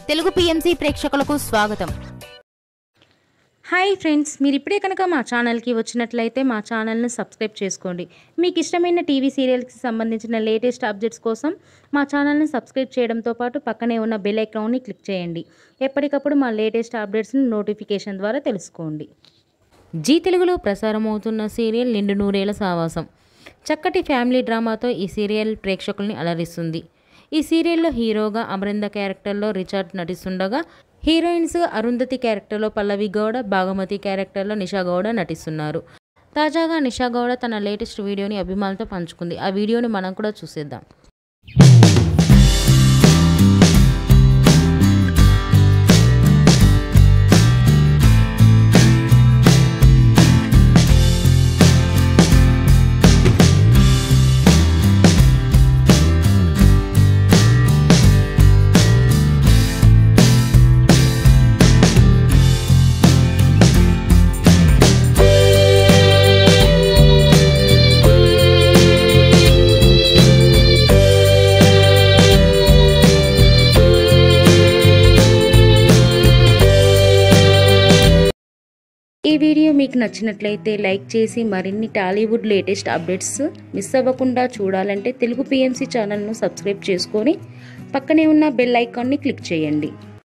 Telugu PMC ప్రేక్షకులకు స్వాగతం. Hi friends, మీరు ఇప్పుడే కనుక మా ఛానల్కి వచ్చినట్లయితే మా ఛానల్ని సబ్స్క్రైబ్ చేసుకోండి. మీకు ఇష్టమైన టీవీ సీరియల్స్కి సంబంధించిన లేటెస్ట్ అప్డేట్స్ కోసం మా ఛానల్ని సబ్స్క్రైబ్ చేయడంతో పాటు పక్కనే ఉన్న బెల్ ఐకాన్ని క్లిక్ చేయండి. ఎప్పటికప్పుడు మా లేటెస్ట్ అప్డేట్స్ని నోటిఫికేషన్ ద్వారా తెలుసుకోండి. జీ తెలుగులో ప్రసారమవుతున్న సీరియల్ నిండు నూరేళ్ల సావాసం. చక్కటి ఫ్యామిలీ డ్రామాతో ఈ సీరియల్ ప్రేక్షకుల్ని అలరిస్తుంది. ఈ సీరియల్లో హీరోగా అమరింద క్యారెక్టర్లో రిచర్డ్ నటిస్తుండగా, హీరోయిన్స్ అరుంధతి క్యారెక్టర్లో పల్లవి గౌడ, భాగమతి క్యారెక్టర్లో నిషా గౌడ నటిస్తున్నారు. తాజాగా నిషా గౌడ తన లేటెస్ట్ వీడియోని అభిమానులతో పంచుకుంది. ఆ వీడియోని మనం కూడా చూసేద్దాం. ఈ వీడియో మీకు నచ్చినట్లయితే లైక్ చేసి మరిన్ని టాలీవుడ్ లేటెస్ట్ అప్డేట్స్ మిస్ అవ్వకుండా చూడాలంటే తెలుగు పిఎంసి ఛానల్ను సబ్స్క్రైబ్ చేసుకొని పక్కనే ఉన్న బెల్ ఐకాన్ని క్లిక్ చేయండి.